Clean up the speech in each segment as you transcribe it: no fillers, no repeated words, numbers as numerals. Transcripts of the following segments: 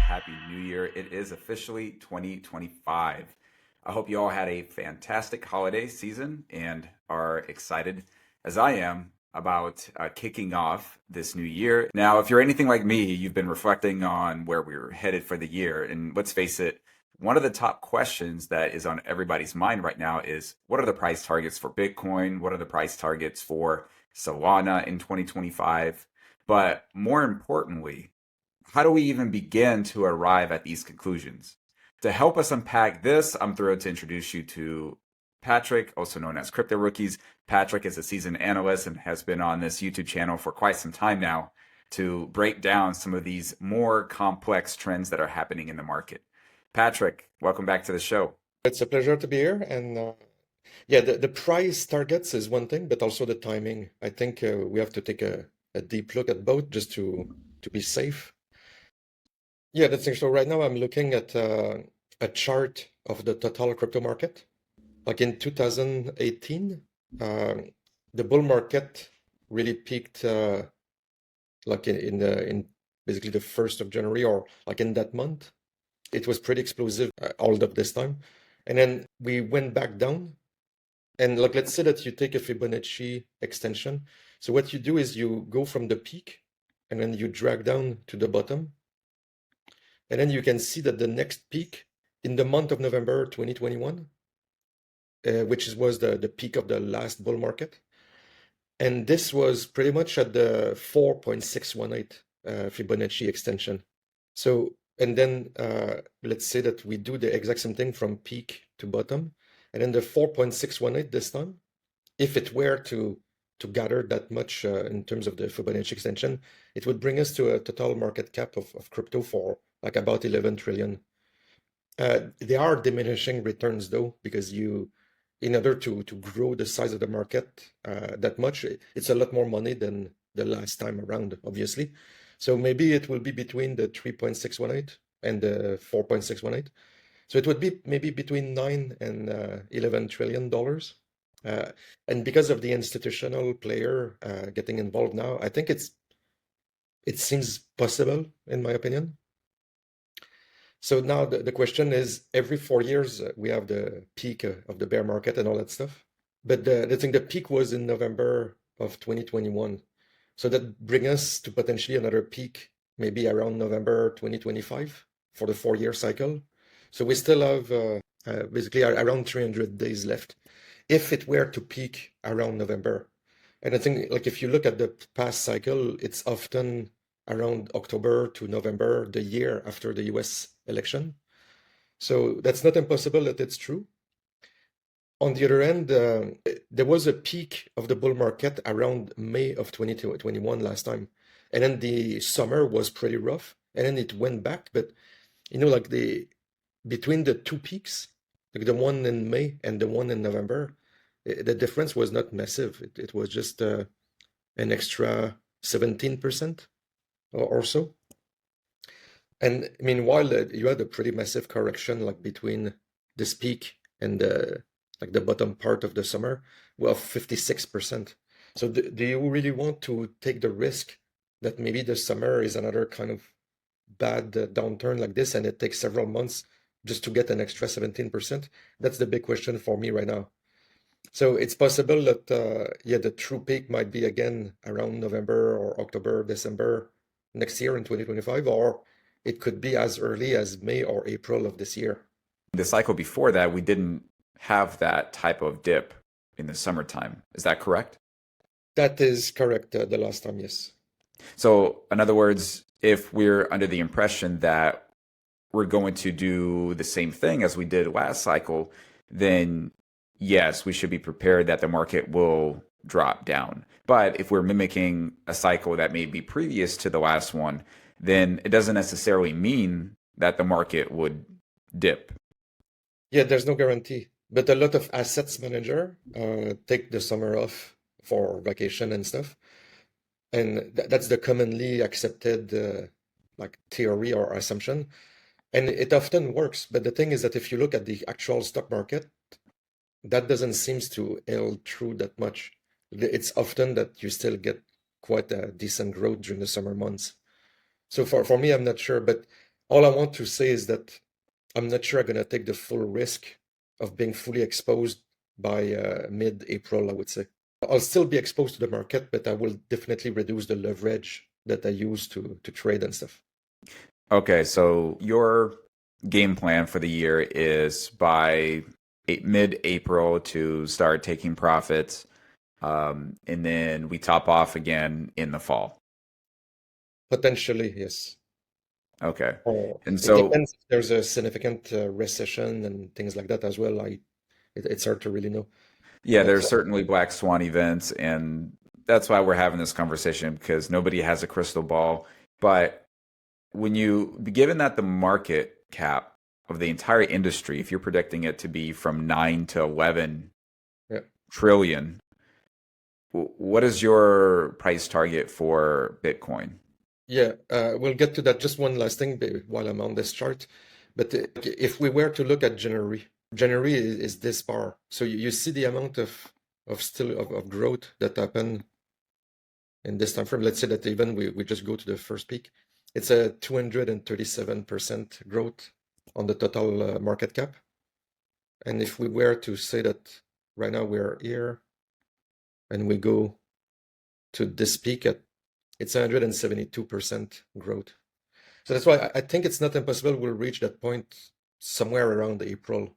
Happy New Year. It is officially 2025. I hope you all had a fantastic holiday season and are excited, as I am, about kicking off this new year. Now, if you're anything like me, you've been reflecting on where we're headed for the year. And let's face it, one of the top questions that is on everybody's mind right now is what are the price targets for Bitcoin? What are the price targets for Solana in 2025? But more importantly, how do we even begin to arrive at these conclusions? To help us unpack this, I'm thrilled to introduce you to Patrick, also known as CryptoRookies. Patrick is a seasoned analyst and has been on this YouTube channel for quite some time now to break down some of these more complex trends that are happening in the market. Patrick, welcome back to the show. It's a pleasure to be here. And yeah, the price targets is one thing, but also the timing. I think we have to take a deep look at both just to be safe. Yeah, that's interesting. So right now I'm looking at a chart of the total crypto market. Like in 2018, the bull market really peaked like in basically the 1st of January or like in that month. It was pretty explosive all of this time. And then we went back down. And like, let's say that you take a Fibonacci extension. So what you do is you go from the peak and then you drag down to the bottom. And then you can see that the next peak in the month of November 2021, which was the peak of the last bull market. And this was pretty much at the 4.618 Fibonacci extension. So, and then let's say that we do the exact same thing from peak to bottom. And then the 4.618 this time, if it were to gather that much in terms of the Fibonacci extension, it would bring us to a total market cap of crypto for like about 11 trillion. There are diminishing returns though, because in order to grow the size of the market that much, it's a lot more money than the last time around, obviously. So maybe it will be between the 3.618 and the 4.618. So it would be maybe between 9 and 11 trillion dollars. And because of the institutional player getting involved now, I think it seems possible, in my opinion. So now the question is, every 4 years we have the peak of the bear market and all that stuff. But the peak was in November of 2021. So that brings us to potentially another peak, maybe around November 2025 for the 4-year cycle. So we still have basically around 300 days left if it were to peak around November. And I think like if you look at the past cycle, it's often around October to November, the year after the US election. So that's not impossible that it's true. On the other end, there was a peak of the bull market around May of 2021 last time. And then the summer was pretty rough. And then it went back. But, like between the two peaks, like the one in May and the one in November, the difference was not massive. It was just an extra 17% or so. And meanwhile, you had a pretty massive correction like between this peak and the bottom part of the summer, well, 56%. So do you really want to take the risk that maybe the summer is another kind of bad downturn like this and it takes several months just to get an extra 17%? That's the big question for me right now. So it's possible that, the true peak might be again around November or October, December next year in 2025, or it could be as early as May or April of this year. The cycle before that, we didn't have that type of dip in the summertime. Is that correct? That is correct. The last time, yes. So, in other words, if we're under the impression that we're going to do the same thing as we did last cycle, then yes, we should be prepared that the market will drop down. But if we're mimicking a cycle that may be previous to the last one, then it doesn't necessarily mean that the market would dip. Yeah, there's no guarantee. But a lot of assets manager take the summer off for vacation and stuff. And that's the commonly accepted like theory or assumption. And it often works. But the thing is that if you look at the actual stock market, that doesn't seem to hold true that much. It's often that you still get quite a decent growth during the summer months. So for me, I'm not sure. But all I want to say is that I'm not sure I'm gonna take the full risk of being fully exposed by mid-April, I would say. I'll still be exposed to the market, but I will definitely reduce the leverage that I use to trade and stuff. Okay, so your game plan for the year is by mid-April to start taking profits, and then we top off again in the fall. Potentially, yes. Okay, and It so depends if there's a significant recession and things like that as well. It's hard to really know. yeah, But there's certainly black swan events, and that's why we're having this conversation because nobody has a crystal ball. But when you, given that the market cap of the entire industry, if you're predicting it to be from 9 to 11 yeah, trillion, what is your price target for Bitcoin? yeah, we'll get to that. Just one last thing while I'm on this chart. But if we were to look at January is this bar. So you see the amount of growth that happened in this time frame. Let's say that even we just go to the first peak. It's a 237% growth on the total market cap. And if we were to say that right now we're here and we go to this peak it's 172% growth. So that's why I think it's not impossible we'll reach that point somewhere around April,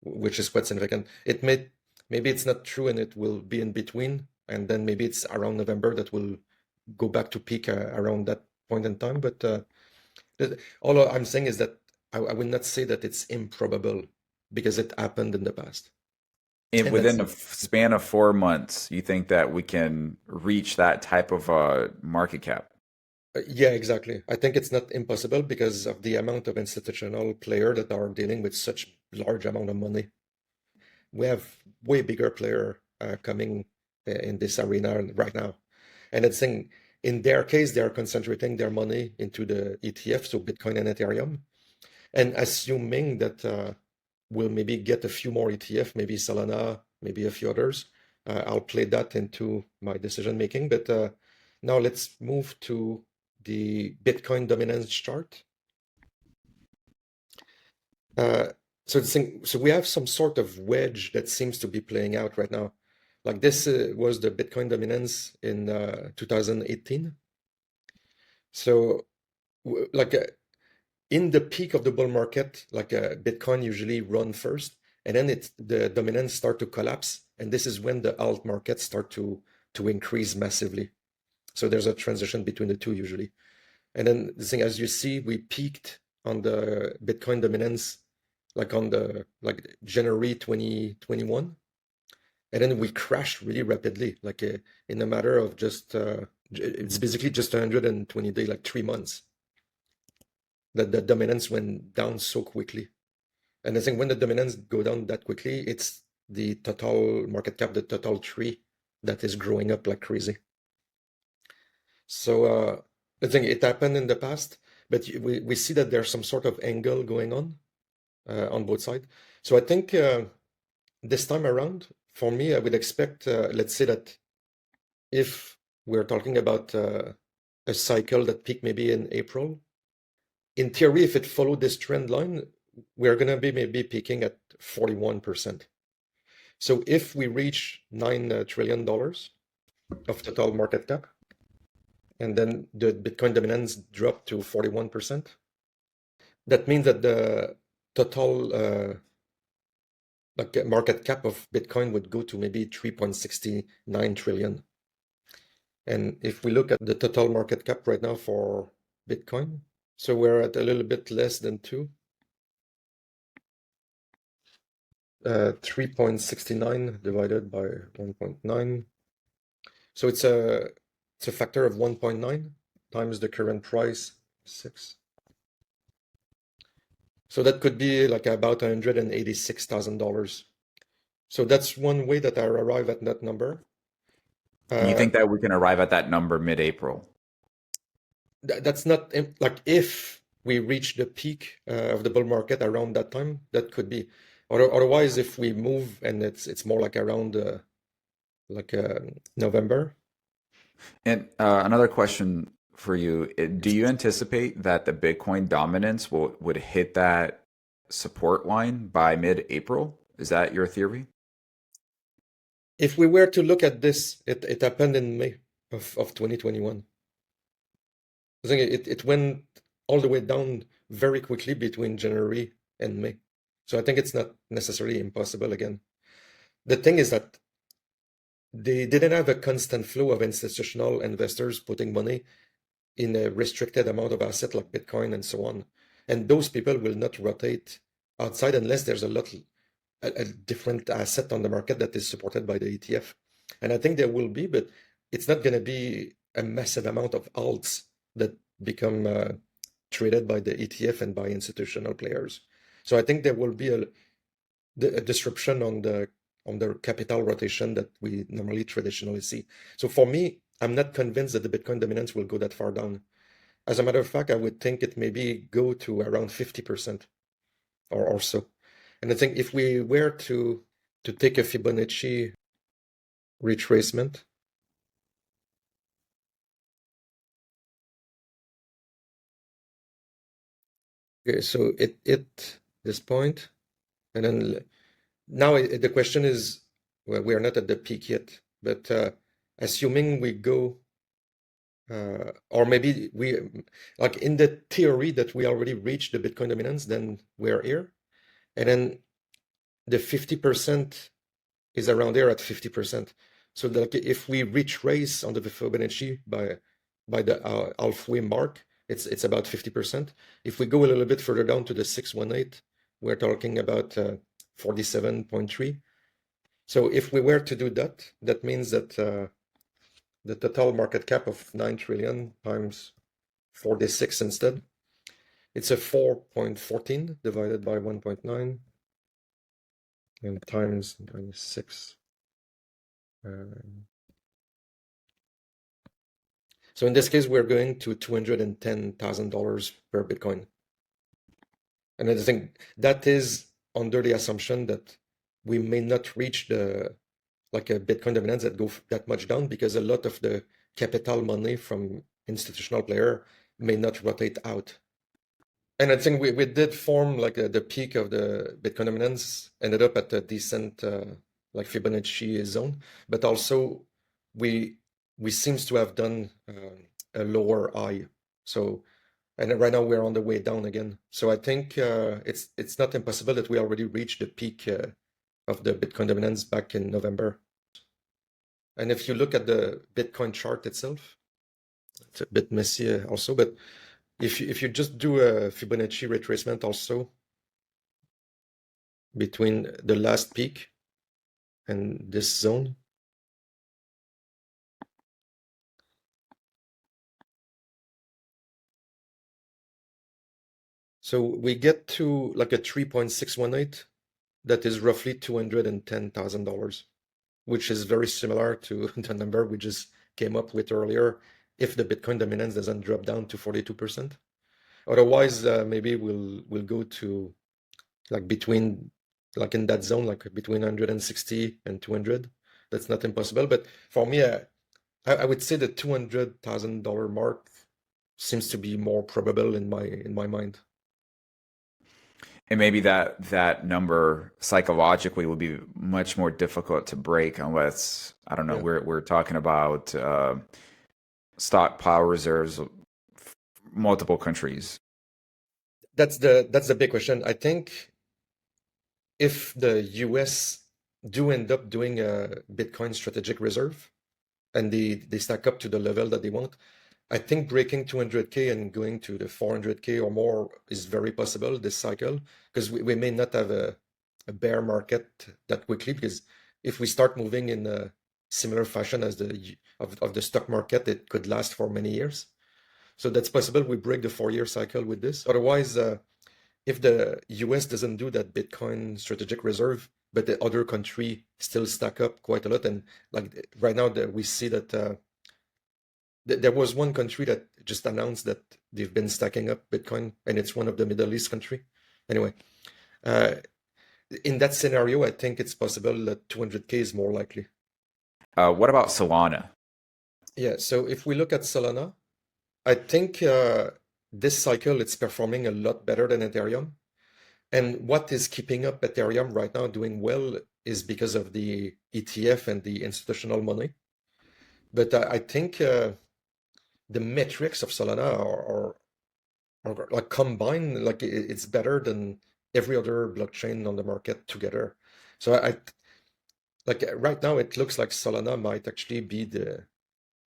which is quite significant. Maybe it's not true and it will be in between, and then maybe it's around November that will go back to peak around that point in time. But all I'm saying is that I will not say that it's improbable because it happened in the past. And And that's within a span of 4 months, you think that we can reach that type of market cap? yeah, exactly. I think it's not impossible because of the amount of institutional player that are dealing with such large amount of money. We have way bigger player coming in this arena right now. And it's saying in their case, they are concentrating their money into the ETF, so Bitcoin and Ethereum, and assuming that we'll maybe get a few more ETF, maybe Solana, maybe a few others. I'll play that into my decision making. But now let's move to the Bitcoin dominance chart. So we have some sort of wedge that seems to be playing out right now. Like this was the Bitcoin dominance in 2018. So like in the peak of the bull market, like Bitcoin usually run first, and then the dominance start to collapse, and this is when the alt markets start to increase massively. So there's a transition between the two usually. And then the thing, as you see, we peaked on the Bitcoin dominance like on the like January 2021, and then we crashed really rapidly, like in a matter of just it's basically just 120 days, like 3 months, that the dominance went down so quickly. And I think when the dominance go down that quickly, it's the total market cap, the total tree that is growing up like crazy. So I think it happened in the past, but we see that there's some sort of angle going on both sides. So I think this time around, for me, I would expect, let's say that if we're talking about a cycle that peaked maybe in April, in theory, if it followed this trend line, we're going to be maybe peaking at 41%. So if we reach $9 trillion of total market cap, and then the Bitcoin dominance dropped to 41%, that means that the total like market cap of Bitcoin would go to maybe 3.69 trillion. And if we look at the total market cap right now for Bitcoin, so we're at a little bit less than 3.69 divided by 1.9. So it's a factor of 1.9 times the current price, 6. So that could be like about $186,000. So that's one way that I arrive at that number. You think that we can arrive at that number mid-April? That's not like if we reach the peak of the bull market around that time, that could be. Otherwise, if we move and it's more like around like November. And another question for you. Do you anticipate that the Bitcoin dominance would hit that support line by mid-April? Is that your theory? If we were to look at this, it happened in May of 2021. I think it went all the way down very quickly between January and May. So I think it's not necessarily impossible again. The thing is that they didn't have a constant flow of institutional investors putting money in a restricted amount of asset like Bitcoin and so on. And those people will not rotate outside unless there's a different asset on the market that is supported by the ETF. And I think there will be, but it's not going to be a massive amount of alts that become traded by the ETF and by institutional players. So I think there will be a disruption on the capital rotation that we normally traditionally see. So for me, I'm not convinced that the Bitcoin dominance will go that far down. As a matter of fact, I would think it maybe go to around 50% or so. And I think if we were to take a Fibonacci retracement, okay, so it this point, and then now the question is, well, we are not at the peak yet, but assuming we go, or maybe we, like in the theory that we already reached the Bitcoin dominance, then we're here, and then the 50% is around there at 50%. So that if we retrace on the Fibonacci by the halfway mark, it's about 50%. If we go a little bit further down to the 618, we're talking about 47.3. So if we were to do that, that means that the total market cap of 9 trillion times 46 instead, it's a 4.14 divided by 1.9 and times 26. So in this case, we're going to $210,000 per Bitcoin. And I think that is under the assumption that we may not reach a Bitcoin dominance that go that much down because a lot of the capital money from institutional player may not rotate out. And I think we did form the peak of the Bitcoin dominance ended up at a decent Fibonacci zone, but also we seems to have done a lower high. So, and right now we're on the way down again. So I think it's not impossible that we already reached the peak of the Bitcoin dominance back in November. And if you look at the Bitcoin chart itself, it's a bit messy also, but if you just do a Fibonacci retracement also between the last peak and this zone, so we get to like a 3.618 that is roughly $210,000, which is very similar to the number we just came up with earlier if the Bitcoin dominance doesn't drop down to 42%. Otherwise, maybe we'll go to between in that zone, between 160 and 200. That's not impossible. But for me, I would say the $200,000 mark seems to be more probable in my mind. And maybe that number psychologically will be much more difficult to break unless, I don't know, Yeah. we're talking about stockpile reserves of multiple countries. That's the big question. I think if the US do end up doing a Bitcoin strategic reserve and they stack up to the level that they want, I think breaking 200K and going to the 400K or more is very possible this cycle because we may not have a bear market that quickly, because if we start moving in a similar fashion as the stock market, it could last for many years. So that's possible we break the 4-year cycle with this. Otherwise, if the US doesn't do that Bitcoin strategic reserve, but the other country still stack up quite a lot, and right now we see that there was one country that just announced that they've been stacking up Bitcoin, and it's one of the Middle East country. Anyway, in that scenario, I think it's possible that 200K is more likely. What about Solana? Yeah, so if we look at Solana, I think this cycle it's performing a lot better than Ethereum. And what is keeping up Ethereum right now doing well is because of the ETF and the institutional money. But I think the metrics of Solana are like combined, like it's better than every other blockchain on the market together. So I like right now it looks like Solana might actually be the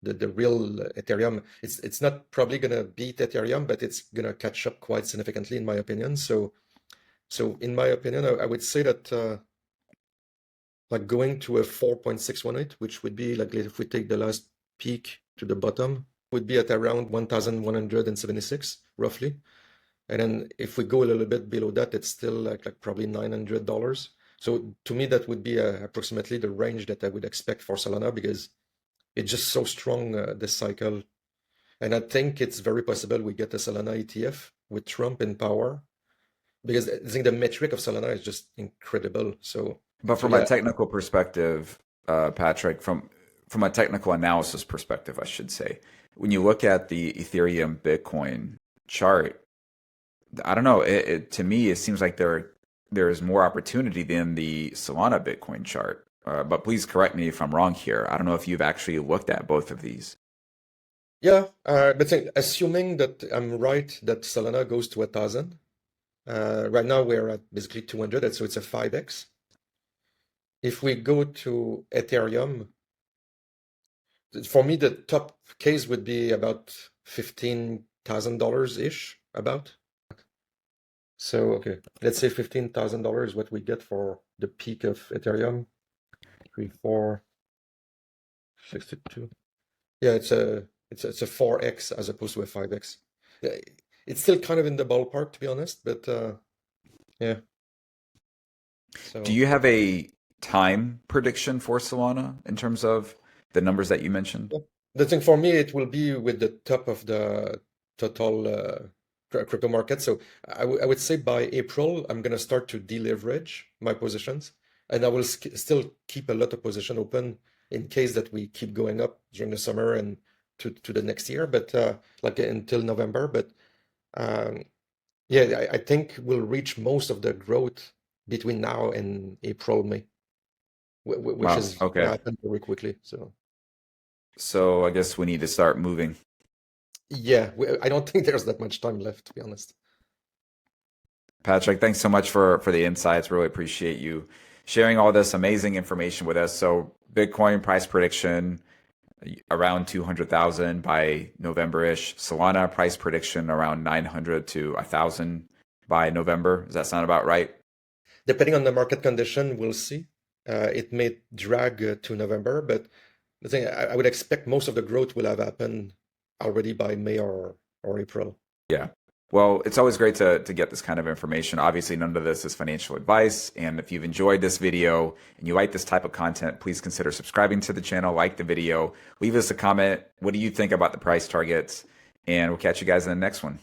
real Ethereum. It's not probably gonna beat Ethereum, but it's gonna catch up quite significantly in my opinion. So in my opinion, I would say that like going to a 4.618, which would be like if we take the last peak to the bottom, would be at around 1,176 roughly. And then if we go a little bit below that, it's still like probably $900. So to me, that would be approximately the range that I would expect for Solana because it's just so strong this cycle. And I think it's very possible we get a Solana ETF with Trump in power because I think the metric of Solana is just incredible. But So from a yeah, technical perspective, Patrick, from a technical analysis perspective, I should say, when you look at the Ethereum Bitcoin chart, I don't know. To me, it seems like there is more opportunity than the Solana Bitcoin chart. But please correct me if I'm wrong here. I don't know if you've actually looked at both of these. yeah. But assuming that I'm right that Solana goes to 1,000, right now we're at basically 200, and so it's a 5x. If we go to Ethereum, for me, the top case would be about $15,000 ish, about. So, okay, let's say $15,000 what we get for the peak of Ethereum. 3, 4, 62. Yeah, it's a 4x as opposed to a 5x. Yeah, it's still kind of in the ballpark, to be honest, but yeah. Do So you have a time prediction for Solana in terms of the numbers that you mentioned? yeah. The thing for me, it will be with the top of the total crypto market. So I would say by April, I'm gonna start to deleverage my positions, and I will still keep a lot of position open in case that we keep going up during the summer and to the next year, but like until November. But um, yeah, I think we'll reach most of the growth between now and April, May, which Wow. is gonna Okay. happen very quickly. So. So I guess we need to start moving. Yeah, I don't think there's that much time left, to be honest. Patrick, thanks so much for the insights. Really appreciate you sharing all this amazing information with us. So Bitcoin price prediction around 200,000 by November-ish. Solana price prediction around 900 to 1,000 by November. Does that sound about right? Depending on the market condition, we'll see. It may drag to November, but the thing I would expect most of the growth will have happened already by May or April. Yeah. Well, it's always great to get this kind of information. Obviously, none of this is financial advice. And if you've enjoyed this video and you like this type of content, please consider subscribing to the channel, like the video, leave us a comment. What do you think about the price targets? And we'll catch you guys in the next one.